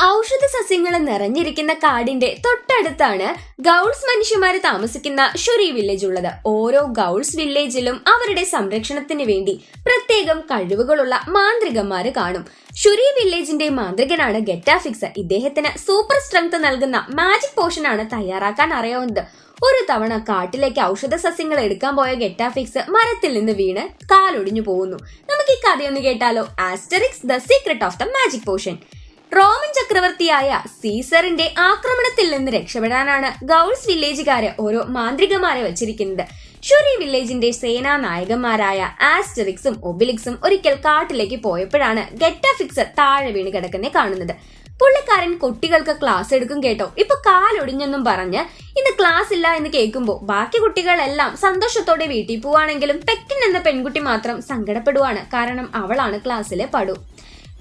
ഔഷധ സസ്യങ്ങൾ നിറഞ്ഞിരിക്കുന്ന കാടിന്റെ തൊട്ടടുത്താണ് ഗൗൾസ് മനുഷ്യന്മാര് താമസിക്കുന്ന ഷുറി വില്ലേജ് ഉള്ളത്. ഓരോ ഗൗൾസ് വില്ലേജിലും അവരുടെ സംരക്ഷണത്തിന് വേണ്ടി പ്രത്യേകം കഴിവുകളുള്ള മാന്ത്രികന്മാര് കാണും. ഷുറി വില്ലേജിന്റെ മാന്ത്രികനാണ് ഗെറ്റാഫിക്സ്. ഇദ്ദേഹത്തിന് സൂപ്പർ സ്ട്രെങ്ത് നൽകുന്ന മാജിക് പോഷൻ ആണ് തയ്യാറാക്കാൻ അറിയാവുന്നത്. ഒരു തവണ കാട്ടിലേക്ക് ഔഷധ സസ്യങ്ങൾ എടുക്കാൻ പോയ ഗെറ്റാഫിക്സ് മരത്തിൽ നിന്ന് വീണ് കാലൊടിഞ്ഞു പോകുന്നു. നമുക്ക് ഈ കഥയൊന്ന് കേട്ടാലോ? Asterix the secret of the magic potion. Roman ചക്രവർത്തിയായ സീസറിന്റെ ആക്രമണത്തിൽ നിന്ന് രക്ഷപ്പെടാനാണ് ഗൗൾസ് വില്ലേജുകാര് ഓരോ മാന്ത്രികമാരെ വച്ചിരിക്കുന്നത്. ഷുറി വില്ലേജിന്റെ സേനാ നായകന്മാരായ ആസ്റ്ററിക്സും ഒബിലിക്സും ഒരിക്കൽ കാട്ടിലേക്ക് പോയപ്പോഴാണ് ഗെറ്റാഫിക്സ് താഴെ വീണ് കിടക്കുന്നത് കാണുന്നത്. പുള്ളിക്കാരൻ കുട്ടികൾക്ക് ക്ലാസ് എടുക്കും കേട്ടോ. ഇപ്പൊ കാലൊടിഞ്ഞെന്നും പറഞ്ഞ് ഇന്ന് ക്ലാസ് ഇല്ല എന്ന് കേൾക്കുമ്പോൾ ബാക്കി കുട്ടികളെല്ലാം സന്തോഷത്തോടെ വീട്ടിൽ പോവാണെങ്കിലും പെക്കിൻ എന്ന പെൺകുട്ടി മാത്രം സങ്കടപ്പെടുവാണ്. കാരണം അവളാണ് ക്ലാസ്സിലെ പടു.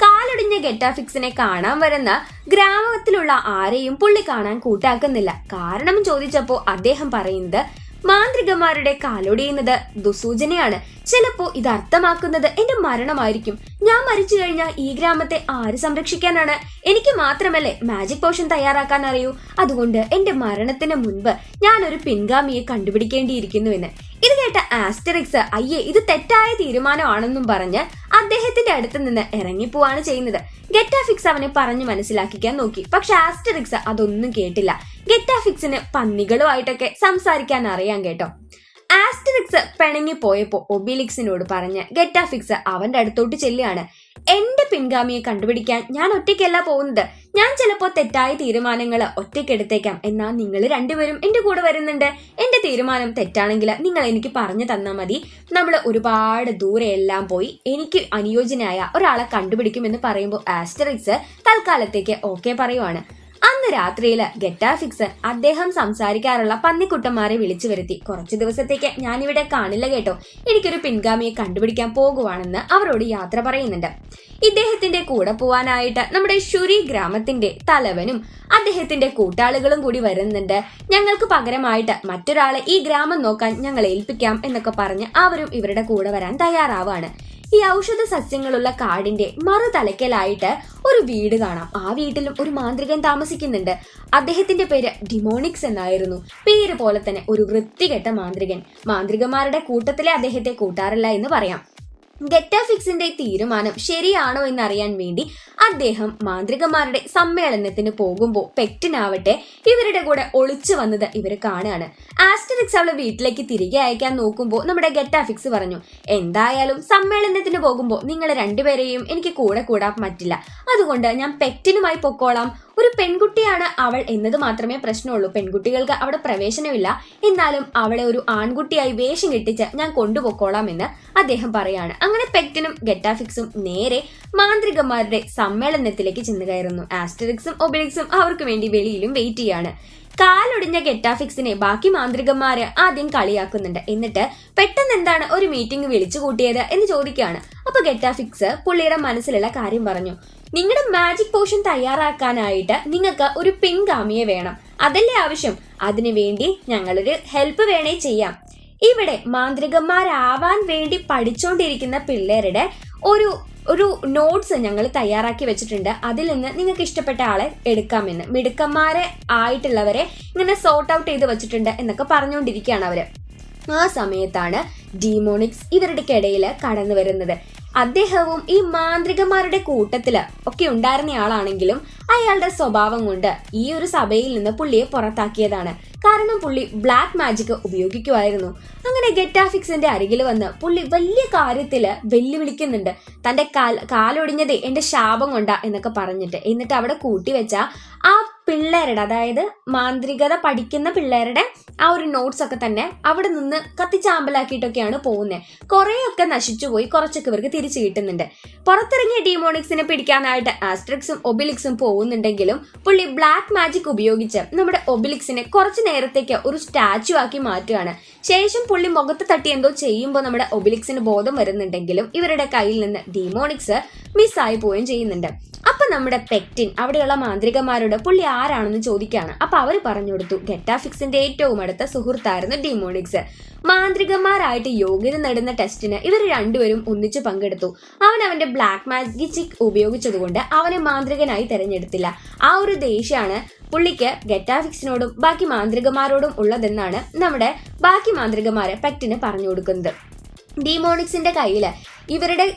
കാലൊടിഞ്ഞ ഗെറ്റാഫിക്സിനെ കാണാൻ വരുന്ന ഗ്രാമത്തിലുള്ള ആരെയും പുള്ളി കാണാൻ കൂട്ടാക്കുന്നില്ല. കാരണം ചോദിച്ചപ്പോ അദ്ദേഹം പറയുന്നത് മാന്ത്രികന്മാരുടെ കാലൊടിയുന്നത് ദുസൂചനയാണ്. ചിലപ്പോ ഇത് അർത്ഥമാക്കുന്നത് എന്റെ മരണമായിരിക്കും. ഞാൻ മരിച്ചു കഴിഞ്ഞാൽ ഈ ഗ്രാമത്തെ ആര് സംരക്ഷിക്കാനാണ്? എനിക്ക് മാത്രമല്ലേ മാജിക് പോഷൻ തയ്യാറാക്കാൻ അറിയൂ. അതുകൊണ്ട് എന്റെ മരണത്തിന് മുൻപ് ഞാൻ ഒരു പിൻഗാമിയെ കണ്ടുപിടിക്കേണ്ടിയിരിക്കുന്നുവെന്ന്. ഇത് കേട്ട ആസ്റ്ററിക്സ് അയ്യേ ഇത് തെറ്റായ തീരുമാനമാണെന്നും പറഞ്ഞ് അദ്ദേഹത്തിന്റെ അടുത്ത് നിന്ന് ഇറങ്ങിപ്പോവാണ് ചെയ്യുന്നത്. ഗെറ്റാഫിക്സ് അവനെ പറഞ്ഞു മനസ്സിലാക്കിക്കാൻ നോക്കി. പക്ഷെ ആസ്റ്ററിക്സ് അതൊന്നും കേട്ടില്ല. ഗെറ്റാഫിക്സിന് പന്നികളുമായിട്ടൊക്കെ സംസാരിക്കാൻ അറിയാൻ കേട്ടോ. ആസ്റ്ററിക്സ് പിണങ്ങി പോയപ്പോ ഒബിലിക്സിനോട് പറഞ്ഞ് ഗെറ്റാഫിക്സ് അവന്റെ അടുത്തോട്ട് ചെല്ലുകയാണ്. എന്റെ പിൻഗാമിയെ കണ്ടുപിടിക്കാൻ ഞാൻ ഒറ്റയ്ക്കല്ല പോകുന്നത്. ഞാൻ ചിലപ്പോ തെറ്റായ തീരുമാനങ്ങൾ ഒറ്റയ്ക്കെടുത്തേക്കാം. എന്നാൽ നിങ്ങൾ രണ്ടുപേരും എന്റെ കൂടെ വരുന്നുണ്ട്. എന്റെ തീരുമാനം തെറ്റാണെങ്കിൽ നിങ്ങൾ എനിക്ക് പറഞ്ഞു തന്നാൽ മതി. നമ്മൾ ഒരുപാട് ദൂരെ എല്ലാം പോയി എനിക്ക് അനുയോജ്യനായ ഒരാളെ കണ്ടുപിടിക്കുമെന്ന് പറയുമ്പോൾ ആസ്റ്ററിക്സ് തൽക്കാലത്തേക്ക് ഓക്കെ പറയുവാണ്. അന്ന് രാത്രിയില് ഗെറ്റാഫിക്സ് അദ്ദേഹം സംസാരിക്കാറുള്ള പന്നിക്കുട്ടന്മാരെ വിളിച്ചു വരുത്തി. കുറച്ചു ദിവസത്തേക്ക് ഞാനിവിടെ കാണില്ല കേട്ടോ, എനിക്കൊരു പിൻഗാമിയെ കണ്ടുപിടിക്കാൻ പോകുവാണെന്ന് അവരോട് യാത്ര പറയുന്നുണ്ട്. ഇദ്ദേഹത്തിന്റെ കൂടെ പോവാനായിട്ട് നമ്മുടെ ഷുറി ഗ്രാമത്തിന്റെ തലവനും അദ്ദേഹത്തിന്റെ കൂട്ടാളികളും കൂടി വരുന്നുണ്ട്. ഞങ്ങൾക്ക് പകരമായിട്ട് മറ്റൊരാളെ ഈ ഗ്രാമം നോക്കാൻ ഞങ്ങൾ ഏൽപ്പിക്കാം എന്നൊക്കെ പറഞ്ഞ് അവരും ഇവരുടെ കൂടെ വരാൻ തയ്യാറാവാണ്. ഈ ഔഷധ സസ്യങ്ങളുള്ള കാടിന്റെ മറുതലക്കലായിട്ട് ഒരു വീട് കാണാം. ആ വീട്ടിലും ഒരു മാന്ത്രികൻ താമസിക്കുന്നുണ്ട്. അദ്ദേഹത്തിന്റെ പേര് ഡിമോണിക്സ് എന്നായിരുന്നു. പേര് പോലെ തന്നെ ഒരു വൃത്തികെട്ട മാന്ത്രികൻ. മാന്ത്രികന്മാരുടെ കൂട്ടത്തിലെ അദ്ദേഹത്തെ കൂട്ടാറില്ല എന്ന് പറയാം. ഗെറ്റാഫിക്സിന്റെ തീരുമാനം ശരിയാണോ എന്നറിയാൻ വേണ്ടി അദ്ദേഹം മാന്ത്രികന്മാരുടെ സമ്മേളനത്തിന് പോകുമ്പോൾ പെക്റ്റിനാവട്ടെ ഇവരുടെ കൂടെ ഒളിച്ചു വന്നത് ഇവർ കാണുകയാണ്. ആസ്റ്ററിക്സ് അവളെ വീട്ടിലേക്ക് തിരികെ അയക്കാൻ നോക്കുമ്പോൾ നമ്മുടെ ഗെറ്റാഫിക്സ് പറഞ്ഞു, എന്തായാലും സമ്മേളനത്തിന് പോകുമ്പോൾ നിങ്ങൾ രണ്ടുപേരെയും എനിക്ക് കൂടെ കൂടാൻ പറ്റില്ല. അതുകൊണ്ട് ഞാൻ പെക്റ്റിനുമായി പൊക്കോളാം. ഒരു പെൺകുട്ടിയാണ് അവൾ എന്നത് മാത്രമേ പ്രശ്നമുള്ളൂ. പെൺകുട്ടികൾക്ക് അവിടെ പ്രവേശനമില്ല. എന്നാലും അവളെ ഒരു ആൺകുട്ടിയായി വേഷം കെട്ടിച്ച് ഞാൻ കൊണ്ടുപോയിക്കോളാം എന്ന് അദ്ദേഹം പറയാണ്. അങ്ങനെ പെക്റ്റിനും ഗെറ്റാഫിക്സും നേരെ മാന്ത്രികന്മാരുടെ സമ്മേളനത്തിലേക്ക് ചെന്ന് കയറുന്നു. ആസ്റ്ററിക്സും ഒബിലിക്സും അവർക്ക് വേണ്ടി വെളിയിലും വെയിറ്റ് ചെയ്യാണ്. കാലൊടിഞ്ഞ ഗെറ്റാഫിക്സിനെ ബാക്കി മാന്ത്രികന്മാര് ആദ്യം കളിയാക്കുന്നുണ്ട്. എന്നിട്ട് പെട്ടെന്ന് എന്താണ് ഒരു മീറ്റിംഗ് വിളിച്ചു കൂട്ടിയത് എന്ന് ചോദിക്കുകയാണ്. അപ്പൊ ഗെറ്റാഫിക്സ് പുള്ളിയുടെ മനസ്സിലുള്ള കാര്യം പറഞ്ഞു. നിങ്ങളുടെ മാജിക് പോഷൻ തയ്യാറാക്കാനായിട്ട് നിങ്ങൾക്ക് ഒരു പിൻഗാമിയെ വേണം. അതല്ലേ ആവശ്യം? അതിനു വേണ്ടി ഞങ്ങളൊരു ഹെൽപ്പ് വേണേ ചെയ്യാം. ഇവിടെ മാന്ത്രികന്മാരാവാൻ വേണ്ടി പഠിച്ചുകൊണ്ടിരിക്കുന്ന പിള്ളേരുടെ ഒരു നോട്ട്സ് ഞങ്ങൾ തയ്യാറാക്കി വെച്ചിട്ടുണ്ട്. അതിൽ നിന്ന് നിങ്ങൾക്ക് ഇഷ്ടപ്പെട്ട ആളെ എടുക്കാമെന്ന്. മിടുക്കന്മാരെ ആയിട്ടുള്ളവരെ ഇങ്ങനെ സോർട്ട് ഔട്ട് ചെയ്ത് വെച്ചിട്ടുണ്ട് എന്നൊക്കെ പറഞ്ഞുകൊണ്ടിരിക്കുകയാണ് അവര്. ആ സമയത്താണ് ഡിമോണിക്സ് ഇവരുടെ ഇടയിൽ കടന്നു വരുന്നത്. അദ്ദേഹവും ഈ മാന്ത്രികന്മാരുടെ കൂട്ടത്തില് ഒക്കെ ഉണ്ടായിരുന്ന ആളാണെങ്കിലും അയാളുടെ സ്വഭാവം കൊണ്ട് ഈ ഒരു സഭയിൽ നിന്ന് പുള്ളിയെ പുറത്താക്കിയതാണ്. കാരണം പുള്ളി ബ്ലാക്ക് മാജിക് ഉപയോഗിക്കുമായിരുന്നു. അങ്ങനെ ഗെറ്റാഫിക്സിന്റെ അരികിൽ വന്ന് പുള്ളി വലിയ കാര്യത്തില് വെല്ലുവിളിക്കുന്നുണ്ട്. തന്റെ കാലൊടിഞ്ഞതേ എന്റെ ശാപം കൊണ്ടാ എന്നൊക്കെ പറഞ്ഞിട്ട്. എന്നിട്ട് അവിടെ കൂട്ടിവെച്ച ആ പിള്ളേരുടെ, അതായത് മാന്ത്രികത പഠിക്കുന്ന പിള്ളേരുടെ ആ ഒരു നോട്ട്സ് ഒക്കെ തന്നെ അവിടെ നിന്ന് കത്തിച്ചാമ്പലാക്കിയിട്ടൊക്കെയാണ് പോകുന്നത്. കുറെയൊക്കെ നശിച്ചുപോയി, കുറച്ചൊക്കെ ഇവർക്ക് തിരിച്ചു കിട്ടുന്നുണ്ട്. പുറത്തിറങ്ങിയ ഡിമോണിക്സിനെ പിടിക്കാനായിട്ട് ആസ്ട്രിക്സും ഒബിലിക്സും പോകുന്നുണ്ടെങ്കിലും പുള്ളി ബ്ലാക്ക് മാജിക് ഉപയോഗിച്ച് നമ്മുടെ ഒബിലിക്സിനെ കുറച്ചു നേരത്തേക്ക് ഒരു സ്റ്റാച്ചു ആക്കി മാറ്റുകയാണ്. ശേഷം പുള്ളി മുഖത്ത് തട്ടി എന്തോ ചെയ്യുമ്പോൾ നമ്മുടെ ഒബിലിക്സിന് ബോധം വരുന്നുണ്ടെങ്കിലും ഇവരുടെ കയ്യിൽ നിന്ന് ഡിമോണിക്സ് മിസ്സായി പോവുകയും ചെയ്യുന്നുണ്ട്. അപ്പൊ നമ്മുടെ പെക്റ്റിൻ അവിടെയുള്ള മാന്ത്രികന്മാരോട് പുള്ളി ആരാണെന്ന് ചോദിക്കുകയാണ്. അപ്പൊ അവർ പറഞ്ഞു കൊടുത്തു, ഗെറ്റാഫിക്സിന്റെ ഏറ്റവും അടുത്ത സുഹൃത്തായിരുന്നു ഡിമോണിക്സ്. മാന്ത്രികന്മാരായിട്ട് യോഗ്യത നേടുന്ന ടെസ്റ്റിന് ഇവർ രണ്ടുപേരും ഒന്നിച്ചു പങ്കെടുത്തു. അവൻ അവന്റെ ബ്ലാക്ക് മാജിക് ഉപയോഗിച്ചതുകൊണ്ട് അവനെ മാന്ത്രികനായി തെരഞ്ഞെടുത്തില്ല. ആ ഒരു ദേഷ്യമാണ് പുള്ളിക്ക് ഗെറ്റാഫിക്സിനോടും ബാക്കി മാന്ത്രികന്മാരോടും ഉള്ളതെന്നാണ് നമ്മുടെ ബാക്കി മാന്ത്രികന്മാരെ പെക്റ്റിന് പറഞ്ഞു കൊടുക്കുന്നത്. ഡിമോണിക്സിന്റെ കയ്യില്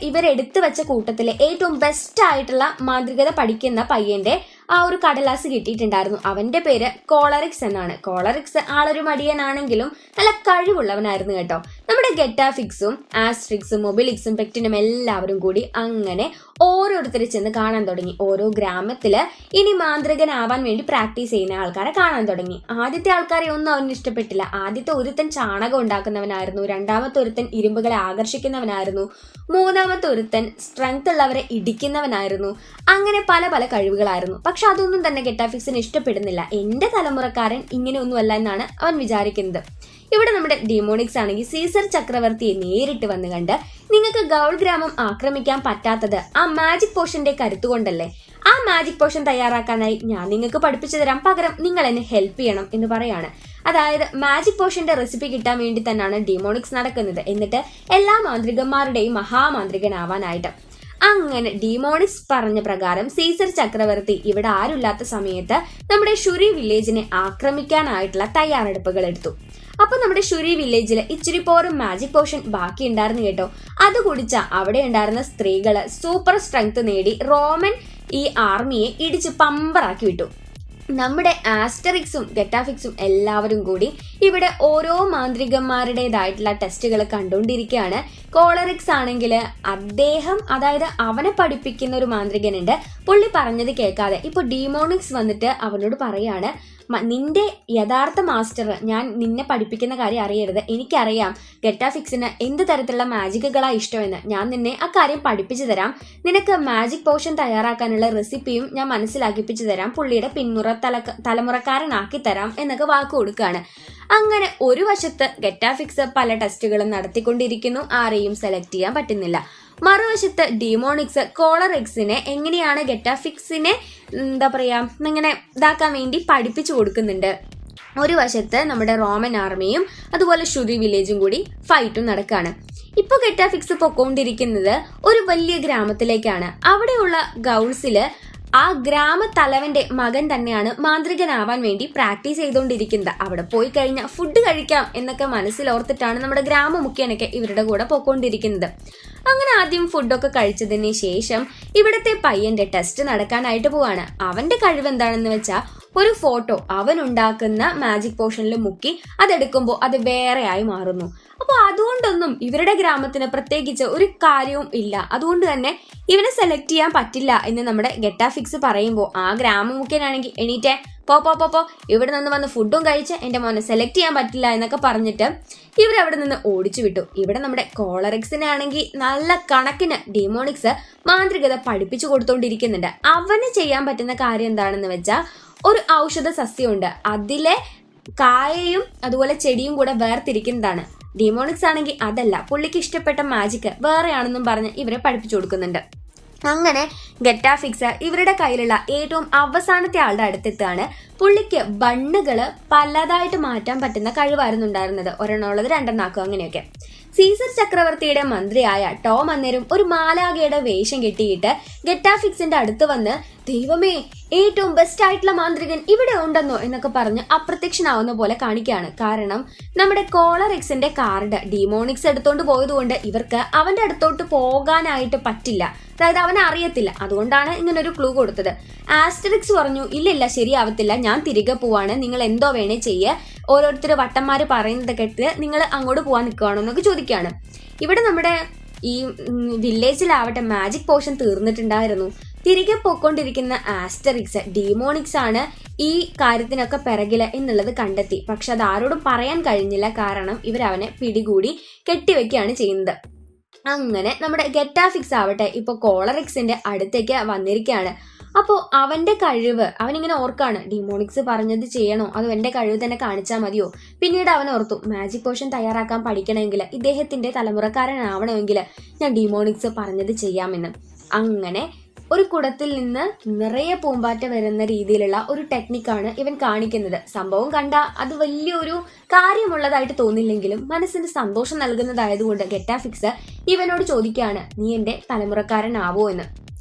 ഇവരെടുത്തു വെച്ച കൂട്ടത്തിലെ ഏറ്റവും ബെസ്റ്റ് ആയിട്ടുള്ള മാന്ത്രികത പഠിക്കുന്ന പയ്യന്റെ ആ ഒരു കടലാസ് കിട്ടിയിട്ടുണ്ടായിരുന്നു. അവന്റെ പേര് കോളറിക്സ് എന്നാണ്. കോളറിക്സ് ആളൊരു മടിയനാണെങ്കിലും നല്ല കഴിവുള്ളവനായിരുന്നു കേട്ടോ. നമ്മുടെ ഗെറ്റാഫിക്സും ആസ്ട്രിക്സും മൊബിലിക്സും പെക്റ്റിനും എല്ലാവരും കൂടി അങ്ങനെ ഓരോരുത്തരെ ചെന്ന് കാണാൻ തുടങ്ങി. ഓരോ ഗ്രാമത്തില് ഇനി മാന്ത്രികനാവാൻ വേണ്ടി പ്രാക്ടീസ് ചെയ്യുന്ന ആൾക്കാരെ കാണാൻ തുടങ്ങി. ആദ്യത്തെ ആൾക്കാരെ ഒന്നും അവന് ഇഷ്ടപ്പെട്ടില്ല. ആദ്യത്തെ ഒരുത്തൻ ചാണകം ഉണ്ടാക്കുന്നവനായിരുന്നു, രണ്ടാമത്തെ ഒരുത്തൻ ഇരുമ്പുകളെ ആകർഷിക്കുന്നവനായിരുന്നു, മൂന്നാമത്തെ ഒരുത്തൻ സ്ട്രെങ്ത് ഉള്ളവരെ ഇടിക്കുന്നവനായിരുന്നു. അങ്ങനെ പല പല കഴിവുകളായിരുന്നു. പക്ഷെ അതൊന്നും തന്നെ ഗെറ്റാഫിക്സിന് ഇഷ്ടപ്പെടുന്നില്ല. എന്റെ തലമുറക്കാരൻ ഇങ്ങനെയൊന്നുമല്ല എന്നാണ് അവൻ വിചാരിക്കുന്നത്. ഇവിടെ നമ്മുടെ ഡിമോണിക്സ് ആണെങ്കിൽ സീസർ ചക്രവർത്തിയെ നേരിട്ട് വന്ന് കണ്ട്, നിങ്ങൾക്ക് ഗൗൾ ഗ്രാമം ആക്രമിക്കാൻ പറ്റാത്തത് ആ മാജിക് പോഷന്റെ കരുത്തുകൊണ്ടല്ലേ? ആ മാജിക് പോഷൻ തയ്യാറാക്കാനായി ഞാൻ നിങ്ങൾക്ക് പഠിപ്പിച്ചു തരാം, പകരം നിങ്ങൾ എന്നെ ഹെൽപ്പ് ചെയ്യണം എന്ന് പറയാണ്. അതായത് മാജിക് പോഷന്റെ റെസിപ്പി കിട്ടാൻ വേണ്ടി തന്നെയാണ് ഡിമോണിക്സ് നടക്കുന്നത്. എന്നിട്ട് എല്ലാ മാന്ത്രികന്മാരുടെയും മഹാമാന്ത്രികനാവാനായിട്ട്. അങ്ങനെ ഡിമോണിക്സ് പറഞ്ഞ പ്രകാരം സീസർ ചക്രവർത്തി ഇവിടെ ആരുമില്ലാത്ത സമയത്ത് നമ്മുടെ ഷുറി വില്ലേജിനെ ആക്രമിക്കാനായിട്ടുള്ള തയ്യാറെടുപ്പുകൾ എടുത്തു. അപ്പൊ നമ്മുടെ ഷുറി വില്ലേജിൽ ഇച്ചിരി പോരും മാജിക് പോഷൻ ബാക്കി ഉണ്ടായിരുന്നു കേട്ടോ. അത് കുടിച്ച അവിടെ ഉണ്ടായിരുന്ന സ്ത്രീകള് സൂപ്പർ സ്ട്രെങ്ത് നേടി റോമൻ ഈ ആർമിയെ ഇടിച്ച് പമ്പറാക്കി വിട്ടു. നമ്മുടെ ആസ്റ്ററിക്സും ഗെറ്റാഫിക്സും എല്ലാവരും കൂടി ഇവിടെ ഓരോ മാന്ത്രികന്മാരുടേതായിട്ടുള്ള ടെസ്റ്റുകൾ കണ്ടുകൊണ്ടിരിക്കുകയാണ്. കോളറിക്സ് ആണെങ്കിൽ അദ്ദേഹം, അതായത് അവനെ പഠിപ്പിക്കുന്ന ഒരു മാന്ത്രികനുണ്ട്, പുള്ളി പറഞ്ഞത് കേൾക്കാതെ ഇപ്പൊ ഡിമോണിക്സ് വന്നിട്ട് അവനോട് പറയാണ്, നിന്റെ യഥാർത്ഥ മാസ്റ്റർ ഞാൻ നിന്നെ പഠിപ്പിക്കുന്ന കാര്യം അറിയരുത്, എനിക്കറിയാം ഗെറ്റാഫിക്സിന് എന്ത് തരത്തിലുള്ള മാജിക്കുകളാ ഇഷ്ടമെന്ന്, ഞാൻ നിന്നെ ആ കാര്യം പഠിപ്പിച്ചു തരാം, നിനക്ക് മാജിക് പോഷൻ തയ്യാറാക്കാനുള്ള റെസിപ്പിയും ഞാൻ മനസ്സിലാക്കിപ്പിച്ചു തരാം, പുള്ളിയുടെ തലമുറക്കാരനാക്കി തരാം എന്നൊക്കെ വാക്ക് കൊടുക്കുകയാണ്. അങ്ങനെ ഒരു വശത്ത് ഗെറ്റാഫിക്സ് പല ടെസ്റ്റുകളും നടത്തിക്കൊണ്ടിരിക്കുന്നു, ആരെയും സെലക്ട് ചെയ്യാൻ പറ്റുന്നില്ല. മറുവശത്ത് ഡിമോണിക്സ് കോളറിക്സിനെ എങ്ങനെയാണ് ഗെറ്റാഫിക്സിനെ ഇങ്ങനെ ഇതാക്കാൻ വേണ്ടി പഠിപ്പിച്ചു കൊടുക്കുന്നുണ്ട്. ഒരു വശത്ത് നമ്മുടെ റോമൻ ആർമിയും അതുപോലെ ഷുറി വില്ലേജും കൂടി ഫൈറ്റും നടക്കുകയാണ്. ഇപ്പൊ ഗെറ്റാഫിക്സ് പൊക്കോണ്ടിരിക്കുന്നത് ഒരു വലിയ ഗ്രാമത്തിലേക്കാണ്. അവിടെയുള്ള ഗൗൾസില് ആ ഗ്രാമത്തലവന്റെ മകൻ തന്നെയാണ് മാന്ത്രികനാവാൻ വേണ്ടി പ്രാക്ടീസ് ചെയ്തുകൊണ്ടിരിക്കുന്നത്. അവിടെ പോയി കഴിഞ്ഞാൽ ഫുഡ് കഴിക്കാം എന്നൊക്കെ മനസ്സിലോർത്തിട്ടാണ് നമ്മുടെ ഗ്രാമമുഖ്യനൊക്കെ ഇവരുടെ കൂടെ പോയിക്കൊണ്ടിരിക്കുന്നത്. അങ്ങനെ ആദ്യം ഫുഡൊക്കെ കഴിച്ചതിന് ശേഷം ഇവിടത്തെ പയ്യന്റെ ടെസ്റ്റ് നടക്കാനായിട്ട് പോവാണ്. അവന്റെ കഴിവ് എന്താണെന്ന് വെച്ചാൽ ഒരു ഫോട്ടോ അവൻ ഉണ്ടാക്കുന്ന മാജിക് പോഷനിൽ മുക്കി അതെടുക്കുമ്പോൾ അത് വേറെയായി മാറുന്നു. അപ്പോൾ അതുകൊണ്ടൊന്നും ഇവരുടെ ഗ്രാമത്തിന് പ്രത്യേകിച്ച് ഒരു കാര്യവും ഇല്ല. അതുകൊണ്ട് തന്നെ ഇവനെ സെലക്ട് ചെയ്യാൻ പറ്റില്ല എന്ന് നമ്മുടെ ഗെറ്റാഫിക്സ് പറയുമ്പോൾ ആ ഗ്രാമമുഖ്യനാണെങ്കിൽ എണീറ്റേ പോ ഇവിടെ നിന്ന് വന്ന് ഫുഡും കഴിച്ച് എന്റെ മോനെ സെലക്ട് ചെയ്യാൻ പറ്റില്ല എന്നൊക്കെ പറഞ്ഞിട്ട് ഇവരവിടെ നിന്ന് ഓടിച്ചു വിട്ടു. ഇവിടെ നമ്മുടെ കോളറിക്സിനെ ആണെങ്കിൽ നല്ല കണക്കിന് ഡിമോണിക്സ് മാന്ത്രികത പഠിപ്പിച്ചു കൊടുത്തോണ്ടിരിക്കുന്നുണ്ട്. അവന് ചെയ്യാൻ പറ്റുന്ന കാര്യം എന്താണെന്ന് വെച്ചാൽ ഒരു ഔഷധ സസ്യമുണ്ട്, അതിലെ കായയും അതുപോലെ ചെടിയും കൂടെ വേർതിരിക്കുന്നതാണ്. ഡിമോണിക്സ് ആണെങ്കിൽ അതല്ല, പുള്ളിക്ക് ഇഷ്ടപ്പെട്ട മാജിക്ക് വേറെയാണെന്നും പറഞ്ഞ് ഇവരെ പഠിപ്പിച്ചു കൊടുക്കുന്നുണ്ട്. അങ്ങനെ ഗെറ്റാഫിക്സ് ഇവരുടെ കയ്യിലുള്ള ഏറ്റവും അവസാനത്തെ ആളുടെ അടുത്തെത്താണ്. പുള്ളിക്ക് ബണ്ണുകള് പലതായിട്ട് മാറ്റാൻ പറ്റുന്ന കഴിവായിരുന്നു ഉണ്ടായിരുന്നത്. ഒരെണ്ണമുള്ളത് രണ്ടെണ്ണാക്കും അങ്ങനെയൊക്കെ. സീസർ ചക്രവർത്തിയുടെ മന്ത്രിയായ ടോം അന്നേരം ഒരു മാലാഖയുടെ വേഷം കെട്ടിയിട്ട് ഗെറ്റാഫിക്സിന്റെ അടുത്ത് വന്ന്, ദൈവമേ ഏറ്റവും ബെസ്റ്റ് ആയിട്ടുള്ള മാന്ത്രികൻ ഇവിടെ ഉണ്ടെന്നോ എന്നൊക്കെ പറഞ്ഞ് അപ്രത്യക്ഷനാവുന്ന പോലെ കാണിക്കുകയാണ്. കാരണം നമ്മുടെ കോളറിക്സിന്റെ കാർഡ് ഡിമോണിക്സ് എടുത്തോണ്ട് പോയതുകൊണ്ട് ഇവർക്ക് അവന്റെ അടുത്തോട്ട് പോകാനായിട്ട് പറ്റില്ല. അതായത് അവനെ അറിയത്തില്ല. അതുകൊണ്ടാണ് ഇങ്ങനൊരു ക്ലൂ കൊടുത്തത്. ആസ്റ്ററിക്സ് പറഞ്ഞു, ഇല്ലില്ല ശരിയാവത്തില്ല, ഞാൻ തിരികെ പോവാണ്, നിങ്ങൾ എന്തോ വേണേ ചെയ്യേ, ഓരോരുത്തർ വട്ടന്മാര് പറയുന്നത് കേട്ട് നിങ്ങൾ അങ്ങോട്ട് പോകാൻ നിൽക്കുകയാണോ എന്നൊക്കെ ചോദിക്കുകയാണ്. ഇവിടെ നമ്മുടെ ഈ വില്ലേജിലാവട്ടെ മാജിക് പോഷൻ തീർന്നിട്ടുണ്ടായിരുന്നു. തിരികെ പോയിക്കൊണ്ടിരിക്കുന്ന ആസ്റ്ററിക്സ് ഡിമോണിക്സ് ആണ് ഈ കാര്യത്തിനൊക്കെ പിറകില് എന്നുള്ളത് കണ്ടെത്തി. പക്ഷെ അത് ആരോടും പറയാൻ കഴിഞ്ഞില്ല, കാരണം ഇവരവനെ പിടികൂടി കെട്ടിവെക്കുകയാണ് ചെയ്യുന്നത്. അങ്ങനെ നമ്മുടെ ഗെറ്റാഫിക്സ് ആവട്ടെ ഇപ്പൊ കോളറിക്സിന്റെ അടുത്തേക്ക് വന്നിരിക്കുകയാണ്. അപ്പോൾ അവന്റെ കഴിവ് അവനിങ്ങനെ ഓർക്കാണ്, ഡിമോണിക്സ് പറഞ്ഞത് ചെയ്യണോ അതോ എന്റെ കഴിവ് തന്നെ കാണിച്ചാൽ മതിയോ? പിന്നീട് അവൻ ഓർത്തു, മാജിക് പോഷൻ തയ്യാറാക്കാൻ പഠിക്കണമെങ്കിൽ ഇദ്ദേഹത്തിന്റെ തലമുറക്കാരനാവണമെങ്കിൽ ഞാൻ ഡിമോണിക്സ് പറഞ്ഞത് ചെയ്യാമെന്ന്. അങ്ങനെ ഒരു കുടത്തിൽ നിന്ന് നിറയെ പൂമ്പാറ്റ വരുന്ന രീതിയിലുള്ള ഒരു ടെക്നിക്കാണ് ഇവൻ കാണിക്കുന്നത്. സംഭവം കണ്ട അത് വലിയൊരു കാര്യമുള്ളതായിട്ട് തോന്നില്ലെങ്കിലും മനസ്സിന് സന്തോഷം നൽകുന്നതായതുകൊണ്ട് ഗെറ്റാഫിക്സ് ഇവനോട് ചോദിക്കുകയാണ്, നീ എന്റെ തലമുറക്കാരനാവോ എന്ന്.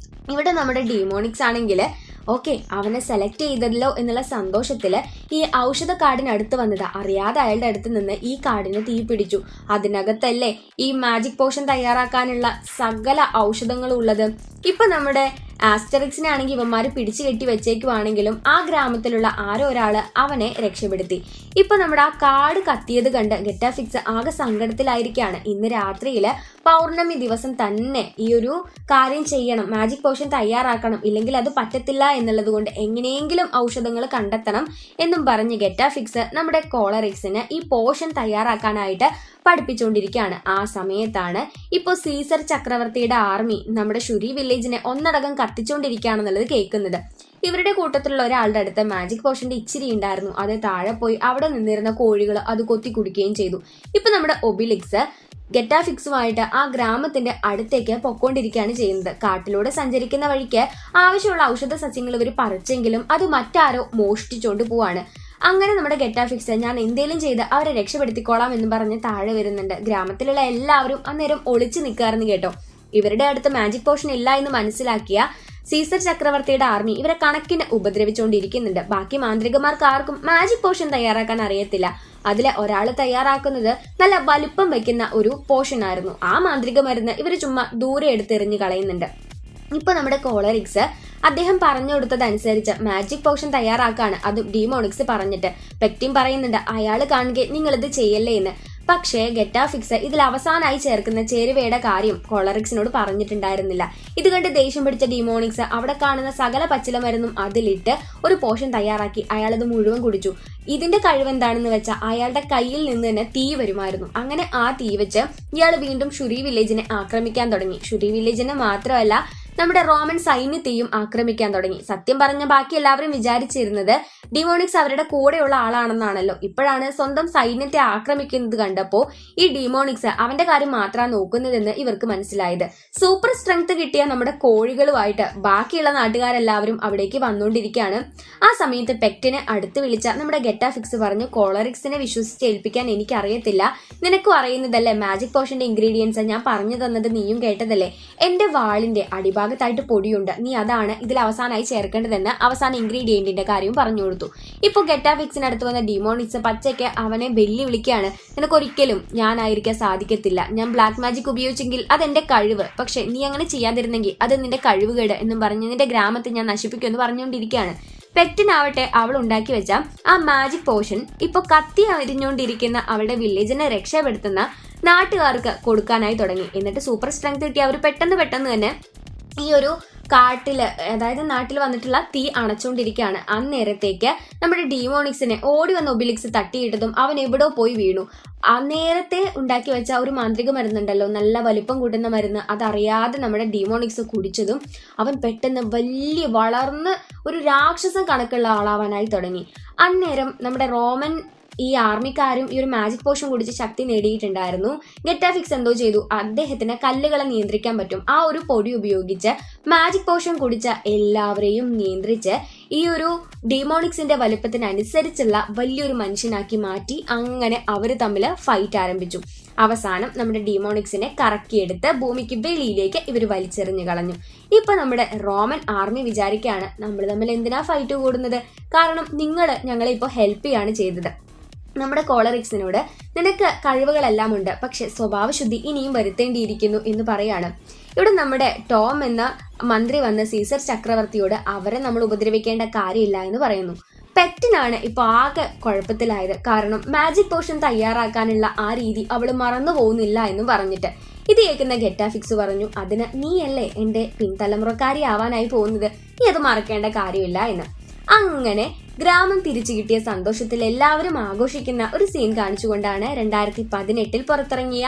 ഇവിടെ നമ്മുടെ ഡീമോണിക്സ് ആണെങ്കിൽ ഓക്കെ അവനെ സെലക്ട് ചെയ്തല്ലോ എന്നുള്ള സന്തോഷത്തില് ഈ ഔഷധ കാർഡിനടുത്ത് വന്നത് അറിയാതെ അയാളുടെ അടുത്ത് നിന്ന് ഈ കാർഡിന് തീ പിടിച്ചു. അതിനകത്തല്ലേ ഈ മാജിക് പോഷൻ തയ്യാറാക്കാനുള്ള സകല ഔഷധങ്ങളും ഉള്ളത്. ഇപ്പൊ നമ്മുടെ ആസ്റ്ററിക്സിനെ ആണെങ്കിൽ ഇവന്മാര് പിടിച്ചു കെട്ടി വെച്ചേക്കുവാണെങ്കിലും ആ ഗ്രാമത്തിലുള്ള ആരോ ഒരാള് അവനെ രക്ഷപ്പെടുത്തി. ഇപ്പൊ നമ്മുടെ ആ കാർഡ് കത്തിയത് കണ്ട് ഗെറ്റാഫിക്സ് ആകെ സങ്കടത്തിലായിരിക്കാണ്. ഇന്ന് രാത്രിയില് പൗർണമി ദിവസം തന്നെ ഈ ഒരു കാര്യം ചെയ്യണം, മാജിക് പോഷൻ തയ്യാറാക്കണം, ഇല്ലെങ്കിൽ അത് പറ്റത്തില്ല എന്നുള്ളത് കൊണ്ട് എങ്ങനെയെങ്കിലും ഔഷധങ്ങൾ കണ്ടെത്തണം എന്നും പറഞ്ഞ് ഗെറ്റാഫിക്സ് നമ്മുടെ കോളറിക്സിന് ഈ പോഷൻ തയ്യാറാക്കാനായിട്ട് പഠിപ്പിച്ചുകൊണ്ടിരിക്കുകയാണ്. ആ സമയത്താണ് ഇപ്പോൾ സീസർ ചക്രവർത്തിയുടെ ആർമി നമ്മുടെ ഷുരി വില്ലേജിനെ ഒന്നടങ്കം കത്തിച്ചുകൊണ്ടിരിക്കുകയാണെന്നുള്ളത് കേൾക്കുന്നത്. ഇവരുടെ കൂട്ടത്തിലുള്ള ഒരാളുടെ അടുത്ത് മാജിക് പോഷന്റെ ഇച്ചിരി ഉണ്ടായിരുന്നു. അത് താഴെ പോയി അവിടെ നിന്നിരുന്ന കോഴികൾ അത് കൊത്തി കുടിക്കുകയും ചെയ്തു. ഇപ്പൊ നമ്മുടെ ഒബിലിക്സ് ഗെറ്റാഫിക്സുമായിട്ട് ആ ഗ്രാമത്തിന്റെ അടുത്തേക്ക് പൊക്കോണ്ടിരിക്കുകയാണ് ചെയ്യുന്നത്. കാട്ടിലൂടെ സഞ്ചരിക്കുന്ന വഴിക്ക് ആവശ്യമുള്ള ഔഷധ സസ്യങ്ങൾ ഇവർ പറിച്ചെങ്കിലും അത് മറ്റാരോ മോഷ്ടിച്ചോണ്ട് പോവാണ്. അങ്ങനെ നമ്മുടെ ഗെറ്റാഫിക്സ് ഞാൻ എന്തേലും ചെയ്ത് അവരെ രക്ഷപ്പെടുത്തിക്കോളാം എന്ന് പറഞ്ഞ് താഴെ വരുന്നുണ്ട്. ഗ്രാമത്തിലുള്ള എല്ലാവരും അന്നേരം ഒളിച്ചു നിൽക്കാറെന്ന് കേട്ടോ. ഇവരുടെ അടുത്ത് മാജിക് പോഷൻ ഇല്ല എന്ന് മനസ്സിലാക്കിയ സീസർ ചക്രവർത്തിയുടെ ആർമി ഇവരെ കണക്കിന് ഉപദ്രവിച്ചുകൊണ്ടിരിക്കുന്നുണ്ട്. ബാക്കി മാന്ത്രികമാർക്ക് ആർക്കും മാജിക് പോഷൻ തയ്യാറാക്കാൻ അറിയത്തില്ല. അതിലെ ഒരാൾ തയ്യാറാക്കുന്നത് നല്ല വലുപ്പം വെക്കുന്ന ഒരു പോഷൻ ആയിരുന്നു. ആ മാന്ത്രിക മരുന്ന് ഇവര് ചുമ്മാ ദൂരെ എടുത്തെറിഞ്ഞ് കളയുന്നുണ്ട്. ഇപ്പൊ നമ്മുടെ കോളറിക്സ് അദ്ദേഹം പറഞ്ഞു കൊടുത്തതനുസരിച്ച് മാജിക് പോഷൻ തയ്യാറാക്കാണ്. അതും ഡീമോണിക്സ് പറഞ്ഞിട്ട്. പെക്റ്റിൻ പറയുന്നുണ്ട് അയാൾ കാണുകെ നിങ്ങളിത് ചെയ്യല്ലേ എന്ന്. പക്ഷേ ഗെറ്റാഫിക്സ് ഇതിൽ അവസാനമായി ചേർക്കുന്ന ചേരുവയുടെ കാര്യം കോളറിക്സിനോട് പറഞ്ഞിട്ടുണ്ടായിരുന്നില്ല. ഇത് കണ്ട് ദേഷ്യം പിടിച്ച ഡീമോണിക്സ് അവിടെ കാണുന്ന സകല പച്ചില മരുന്നും അതിലിട്ട് ഒരു പോഷൻ തയ്യാറാക്കി. അയാളത് മുഴുവൻ കുടിച്ചു. ഇതിന്റെ കഴിവെന്താണെന്ന് വെച്ചാൽ അയാളുടെ കയ്യിൽ നിന്ന് തന്നെ തീ വരുമായിരുന്നു. അങ്ങനെ ആ തീ വെച്ച് ഇയാൾ വീണ്ടും ഷുരി വില്ലേജിനെ ആക്രമിക്കാൻ തുടങ്ങി. ഷുരി വില്ലേജിനെ മാത്രമല്ല നമ്മുടെ റോമൻ സൈന്യത്തെയും ആക്രമിക്കാൻ തുടങ്ങി. സത്യം പറഞ്ഞ ബാക്കി എല്ലാവരും വിചാരിച്ചിരുന്നത് ഡീമോണിക്സ് അവരുടെ കൂടെയുള്ള ആളാണെന്നാണല്ലോ. ഇപ്പോഴാണ് സ്വന്തം സൈന്യത്തെ ആക്രമിക്കുന്നത് കണ്ടപ്പോ ഈ ഡീമോണിക്സ് അവന്റെ കാര്യം മാത്രമാണ് നോക്കുന്നതെന്ന് ഇവർക്ക് മനസ്സിലായത്. സൂപ്പർ സ്ട്രെങ്ത് കിട്ടിയ നമ്മുടെ കോഴികളുമായിട്ട് ബാക്കിയുള്ള നാട്ടുകാരെല്ലാവരും അവിടേക്ക് വന്നുകൊണ്ടിരിക്കുകയാണ്. ആ സമയത്ത് പെക്റ്റിനെ അടുത്ത് വിളിച്ച നമ്മുടെ ഗെറ്റാഫിക്സ് പറഞ്ഞു, കോളറിക്സിനെ വിശ്വസിച്ച് ഏൽപ്പിക്കാൻ എനിക്കറിയത്തില്ല, നിനക്കും അറിയുന്നതല്ലേ മാജിക് പോഷന്റെ ഇൻഗ്രീഡിയൻസ്, ഞാൻ പറഞ്ഞു തന്നത് നീയും കേട്ടതല്ലേ. എന്റെ വാളിന്റെ അടിഭാഗത്തായിട്ട് പൊടിയുണ്ട്, നീ അതാണ് ഇതിൽ അവസാനമായി ചേർക്കേണ്ടതെന്ന് അവസാന ഇൻഗ്രീഡിയന്റിന്റെ കാര്യം പറഞ്ഞു കൊടുത്തു. ഇപ്പൊ ഗെറ്റാഫിക്സിനടുത്ത് വന്ന ഡീമോണിക്സ് പച്ചയ്ക്ക് അവനെ വെല്ലുവിളിക്കുകയാണ്. നിനക്കൊരിക്കലും ഞാനായിരിക്കാൻ സാധിക്കത്തില്ല, ഞാൻ ബ്ലാക്ക് മാജിക് ഉപയോഗിച്ചെങ്കിൽ അതെന്റെ കഴിവ്, പക്ഷെ നീ അങ്ങനെ ചെയ്യാതിരുന്നെങ്കിൽ അത് നിന്റെ കഴിവുകേട് എന്നും പറഞ്ഞ് നിന്റെ ഗ്രാമത്തെ ഞാൻ നശിപ്പിക്കുമെന്ന് പറഞ്ഞുകൊണ്ടിരിക്കുകയാണ്. പെറ്റിനാവട്ടെ അവൾ ഉണ്ടാക്കി വെച്ച ആ മാജിക് പോഷൻ ഇപ്പൊ കത്തി അരിഞ്ഞുകൊണ്ടിരിക്കുന്ന അവളുടെ വില്ലേജിനെ രക്ഷപ്പെടുത്തുന്ന നാട്ടുകാർക്ക് കൊടുക്കാനായി തുടങ്ങി. എന്നിട്ട് സൂപ്പർ സ്ട്രെങ്ത് കിട്ടിയ അവർ പെട്ടെന്ന് തന്നെ ഈ ഒരു കാട്ടില്, അതായത് നാട്ടിൽ വന്നിട്ടുള്ള തീ അണച്ചുകൊണ്ടിരിക്കുകയാണ്. അന്നേരത്തേക്ക് നമ്മുടെ ഡീമോണിക്സിനെ ഓടി വന്ന ഒബിലിക്സ് തട്ടിയിട്ടതും അവൻ എവിടോ പോയി വീണു. ആ നേരത്തെ ഉണ്ടാക്കി വെച്ച ഒരു മാന്ത്രിക മരുന്നുണ്ടല്ലോ, നല്ല വലിപ്പം കൂട്ടുന്ന മരുന്ന്, അതറിയാതെ നമ്മുടെ ഡീമോണിക്സ് കുടിച്ചതും അവൻ പെട്ടെന്ന് വലിയ വളർന്ന് ഒരു രാക്ഷസൻ കണക്കുള്ള ആളാവാനായി തുടങ്ങി. അന്നേരം നമ്മുടെ റോമൻ ഈ ആർമിക്കാരും ഈ ഒരു മാജിക് പോഷൻ കുടിച്ച് ശക്തി നേടിയിട്ടുണ്ടായിരുന്നു. ഗെറ്റാഫിക്സ് എന്തോ ചെയ്തു, അദ്ദേഹത്തിന് കല്ലുകളെ നിയന്ത്രിക്കാൻ പറ്റും. ആ ഒരു പൊടി ഉപയോഗിച്ച് മാജിക് പോഷൻ കുടിച്ച എല്ലാവരെയും നിയന്ത്രിച്ച് ഈ ഒരു ഡീമോണിക്സിന്റെ വലുപ്പത്തിനനുസരിച്ചുള്ള വലിയൊരു മനുഷ്യനാക്കി മാറ്റി. അങ്ങനെ അവര് തമ്മിൽ ഫൈറ്റ് ആരംഭിച്ചു. അവസാനം നമ്മുടെ ഡീമോണിക്സിനെ കറക്കിയെടുത്ത് ഭൂമിക്ക് വെളിയിലേക്ക് ഇവർ വലിച്ചെറിഞ്ഞു കളഞ്ഞു. ഇപ്പൊ നമ്മുടെ റോമൻ ആർമി വിചാരിക്കുകയാണ്, നമ്മൾ തമ്മിൽ എന്തിനാ ഫൈറ്റ് കൂടുന്നത്, കാരണം നിങ്ങൾ ഞങ്ങളെ ഇപ്പോൾ ഹെൽപ്പ് ചെയ്യാണ് ചെയ്തത്. നമ്മുടെ കോളറിക്സിനോട് നിനക്ക് കഴിവുകളെല്ലാം ഉണ്ട്, പക്ഷെ സ്വഭാവശുദ്ധി ഇനിയും വരുത്തേണ്ടിയിരിക്കുന്നു എന്ന് പറയാണ്. ഇവിടെ നമ്മുടെ ടോം എന്ന മന്ത്രി വന്ന് സീസർ ചക്രവർത്തിയോട് അവരെ നമ്മൾ ഉപദ്രവിക്കേണ്ട കാര്യമില്ല എന്ന് പറയുന്നു. പെറ്റിനാണ് ഇപ്പൊ ആകെ കുഴപ്പത്തിലായത്. കാരണം മാജിക് പോഷൻ തയ്യാറാക്കാനുള്ള ആ രീതി അവള് മറന്നു പോകുന്നില്ല എന്ന് പറഞ്ഞിട്ട്. ഇത് കേൾക്കുന്ന ഗെറ്റാഫിക്സ് പറഞ്ഞു, അതിന് നീയല്ലേ എന്റെ പിൻതലമുറക്കാരി ആവാനായി പോകുന്നത്, നീ അത് മറക്കേണ്ട കാര്യമില്ല എന്ന്. അങ്ങനെ ഗ്രാമം തിരിച്ചു കിട്ടിയ സന്തോഷത്തിൽ എല്ലാവരും ആഘോഷിക്കുന്ന ഒരു സീൻ കാണിച്ചുകൊണ്ടാണ് 2018 പുറത്തിറങ്ങിയ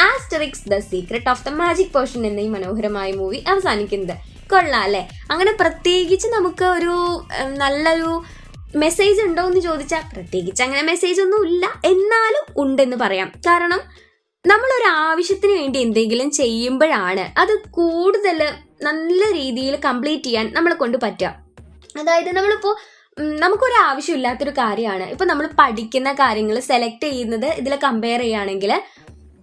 Asterix the secret of the magic potion എന്ന ഈ മനോഹരമായ മൂവി അവസാനിക്കുന്നത്. കൊള്ളാം അല്ലേ? അങ്ങനെ പ്രത്യേകിച്ച് നമുക്ക് ഒരു നല്ലൊരു മെസ്സേജ് ഉണ്ടോ എന്ന് ചോദിച്ചാൽ പ്രത്യേകിച്ച് അങ്ങനെ മെസ്സേജ് ഒന്നും ഇല്ല, എന്നാലും ഉണ്ടെന്ന് പറയാം. കാരണം നമ്മളൊരു ആവശ്യത്തിന് വേണ്ടി എന്തെങ്കിലും ചെയ്യുമ്പോഴാണ് അത് കൂടുതൽ നല്ല രീതിയിൽ കംപ്ലീറ്റ് ചെയ്യാൻ നമ്മളെ കൊണ്ട് പറ്റുക. അതായത് നമ്മളിപ്പോൾ നമുക്കൊരു ആവശ്യമില്ലാത്തൊരു കാര്യമാണ് ഇപ്പൊ നമ്മൾ പഠിക്കുന്ന കാര്യങ്ങൾ സെലക്ട് ചെയ്യുന്നത് ഇതിൽ കമ്പയർ ചെയ്യുകയാണെങ്കിൽ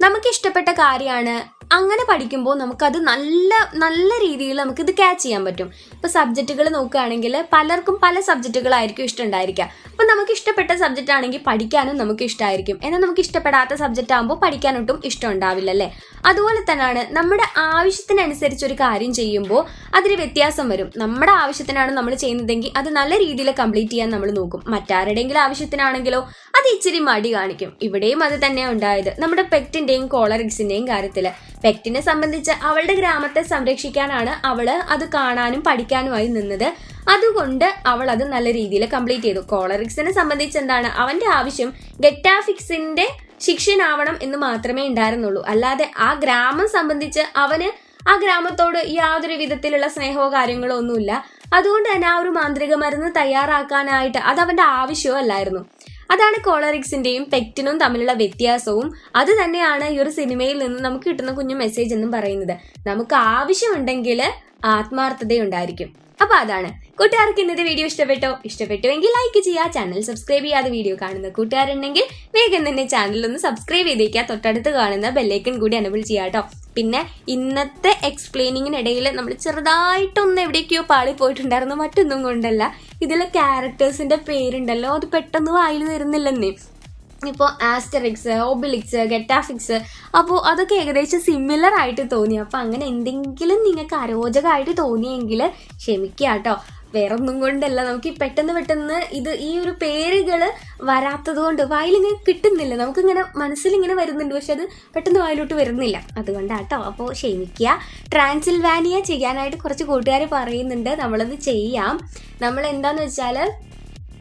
നമുക്ക് ഇഷ്ടപ്പെട്ട കാര്യമാണ്. അങ്ങനെ പഠിക്കുമ്പോൾ നമുക്കത് നല്ല നല്ല രീതിയിൽ നമുക്കിത് ക്യാച്ച് ചെയ്യാൻ പറ്റും. ഇപ്പൊ സബ്ജക്റ്റുകൾ നോക്കുകയാണെങ്കിൽ പലർക്കും പല സബ്ജക്റ്റുകളായിരിക്കും ഇഷ്ടമുണ്ടായിരിക്കുക. അപ്പൊ നമുക്ക് ഇഷ്ടപ്പെട്ട സബ്ജക്റ്റ് ആണെങ്കിൽ പഠിക്കാനും നമുക്ക് ഇഷ്ടമായിരിക്കും. എന്നാൽ നമുക്ക് ഇഷ്ടപ്പെടാത്ത സബ്ജക്റ്റ് ആകുമ്പോൾ പഠിക്കാനൊട്ടും ഇഷ്ടം ഉണ്ടാവില്ല അല്ലേ? അതുപോലെ തന്നെയാണ് നമ്മുടെ ആവശ്യത്തിനനുസരിച്ച് ഒരു കാര്യം ചെയ്യുമ്പോൾ അതിന് വ്യത്യാസം വരും. നമ്മുടെ ആവശ്യത്തിനാണ് നമ്മൾ ചെയ്യുന്നതെങ്കിൽ അത് നല്ല രീതിയിൽ കംപ്ലീറ്റ് ചെയ്യാൻ നമ്മൾ നോക്കും. മറ്റാരുടെയെങ്കിലും ആവശ്യത്തിനാണെങ്കിലോ അത് ഇച്ചിരി മടി കാണിക്കും. ഇവിടെയും അത് തന്നെയാണ് ഉണ്ടായത് നമ്മുടെ പെറ്റിന്റെയും കോളറിക്സിന്റെയും കാര്യത്തിൽ. പെറ്റിനെ സംബന്ധിച്ച് അവളുടെ ഗ്രാമത്തെ സംരക്ഷിക്കാനാണ് അവള് അത് കാണാനും പഠിക്കാനുമായി നിന്നത്. അതുകൊണ്ട് അവൾ അത് നല്ല രീതിയിൽ കംപ്ലീറ്റ് ചെയ്തു. കോളറിക്സിനെ സംബന്ധിച്ച് എന്താണ്, അവന്റെ ആവശ്യം ഗെറ്റാഫിക്സിന്റെ ശിഷ്യനാവണം എന്ന് മാത്രമേ ഉണ്ടായിരുന്നുള്ളൂ. അല്ലാതെ ആ ഗ്രാമം സംബന്ധിച്ച് അവന് ആ ഗ്രാമത്തോട് യാതൊരു വിധത്തിലുള്ള സ്നേഹമോ കാര്യങ്ങളോ ഒന്നുമില്ല. അതുകൊണ്ട് തന്നെ ആ ഒരു മാന്ത്രിക മരുന്ന് തയ്യാറാക്കാനായിട്ട് അത് അവന്റെ ആവശ്യമോ അല്ലായിരുന്നു. അതാണ് കോളറിക്സിന്റെയും പെക്റ്റിനും തമ്മിലുള്ള വ്യത്യാസവും. അത് തന്നെയാണ് ഈ ഒരു സിനിമയിൽ നിന്ന് നമുക്ക് കിട്ടുന്ന കുഞ്ഞു മെസ്സേജ് എന്നും പറയുന്നത്. നമുക്ക് ആവശ്യമുണ്ടെങ്കിൽ ആത്മാർത്ഥതയുണ്ടായിരിക്കും. അപ്പൊ അതാണ്. കൂട്ടുകാർക്ക് ഇന്നത്തെ വീഡിയോ ഇഷ്ടപ്പെട്ടുവെങ്കിൽ ലൈക്ക് ചെയ്യുക. ചാനൽ സബ്സ്ക്രൈബ് ചെയ്യാതെ വീഡിയോ കാണുന്ന കൂട്ടുകാരുണ്ടെങ്കിൽ വേഗം തന്നെ ചാനൽ ഒന്ന് സബ്സ്ക്രൈബ് ചെയ്തേക്കുക. തൊട്ടടുത്ത് കാണുന്ന ബെല്ലൈക്കൺ കൂടി എനേബിൾ ചെയ്യാം കേട്ടോ. പിന്നെ ഇന്നത്തെ എക്സ്പ്ലെയിനിങ്ങിനിടയിൽ നമ്മൾ ചെറുതായിട്ടൊന്ന് എവിടേക്കോ പാളി പോയിട്ടുണ്ടായിരുന്നു. മറ്റൊന്നും കൊണ്ടല്ല, ഇതിലെ ക്യാരക്ടേഴ്സിന്റെ പേരുണ്ടല്ലോ അത് പെട്ടെന്ന് വായിൽ വരുന്നില്ലെന്നേ. ഇപ്പോൾ ആസ്റ്ററിക്സ്, ഒബിലിക്സ്, ഗെറ്റാഫിക്സ്, അപ്പോൾ അതൊക്കെ ഏകദേശം സിമിലർ ആയിട്ട് തോന്നി. അപ്പോൾ അങ്ങനെ എന്തെങ്കിലും നിങ്ങൾക്ക് അരോചകമായിട്ട് തോന്നിയെങ്കിൽ ക്ഷമിക്കുക കേട്ടോ. വേറൊന്നും കൊണ്ടല്ല, നമുക്ക് പെട്ടെന്ന് ഈ ഒരു പേരുകൾ വരാത്തത് കൊണ്ട് വായിലിങ്ങനെ കിട്ടുന്നില്ല. നമുക്കിങ്ങനെ മനസ്സിലിങ്ങനെ വരുന്നുണ്ട്, പക്ഷെ അത് പെട്ടെന്ന് വായിലോട്ട് വരുന്നില്ല. അതുകൊണ്ടാട്ടോ. അപ്പോൾ ക്ഷമിക്കുക. ട്രാൻസിൽവാനിയ ചെയ്യാനായിട്ട് കുറച്ച് കൂട്ടുകാർ പറയുന്നുണ്ട്. നമ്മളത് ചെയ്യാം. നമ്മൾ എന്താന്ന് വെച്ചാൽ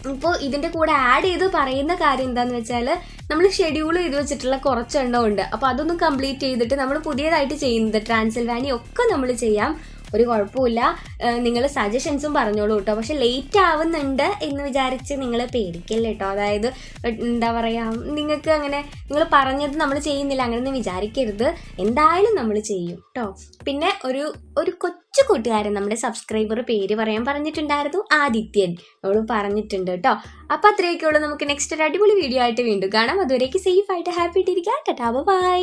ഇപ്പോൾ ഇതിൻ്റെ കൂടെ ആഡ് ചെയ്ത് പറയുന്ന കാര്യം എന്താണെന്ന് വെച്ചാൽ നമ്മൾ ഷെഡ്യൂൾ ചെയ്ത് വെച്ചിട്ടുള്ള കുറച്ചെണ്ണം ഉണ്ട്. അപ്പോൾ അതൊന്നും കംപ്ലീറ്റ് ചെയ്തിട്ട് നമ്മൾ പുതിയതായിട്ട് ചെയ്യുന്നത് ട്രാൻസിൽവാനിയ ഒക്കെ നമ്മൾ ചെയ്യാം. ഒരു കുഴപ്പമില്ല. നിങ്ങൾ സജഷൻസും പറഞ്ഞോളൂ കേട്ടോ. പക്ഷെ ലേറ്റ് ആവുന്നുണ്ട് എന്ന് വിചാരിച്ച് നിങ്ങൾ പേടിക്കല്ലേ കേട്ടോ. അതായത് എന്താ പറയുക, നിങ്ങൾക്ക് അങ്ങനെ നിങ്ങൾ പറഞ്ഞത് നമ്മൾ ചെയ്യുന്നില്ല അങ്ങനെയൊന്നും വിചാരിക്കരുത്. എന്തായാലും നമ്മൾ ചെയ്യും കേട്ടോ. പിന്നെ ഒരു കൊച്ചു കൂട്ടുകാരൻ നമ്മുടെ സബ്സ്ക്രൈബർ പേര് പറയാൻ പറഞ്ഞിട്ടുണ്ടായിരുന്നു, ആദിത്യൻ. അവൾ പറഞ്ഞിട്ടുണ്ട് കേട്ടോ. അപ്പം അത്രയൊക്കെ ഉള്ളൂ. നമുക്ക് നെക്സ്റ്റ് ഒരു അടിപൊളി വീഡിയോ ആയിട്ട് വീണ്ടും കാണാം. അതുവരേക്ക് സേഫ് ആയിട്ട് ഹാപ്പി ആയിട്ടിരിക്കാം. Tata by.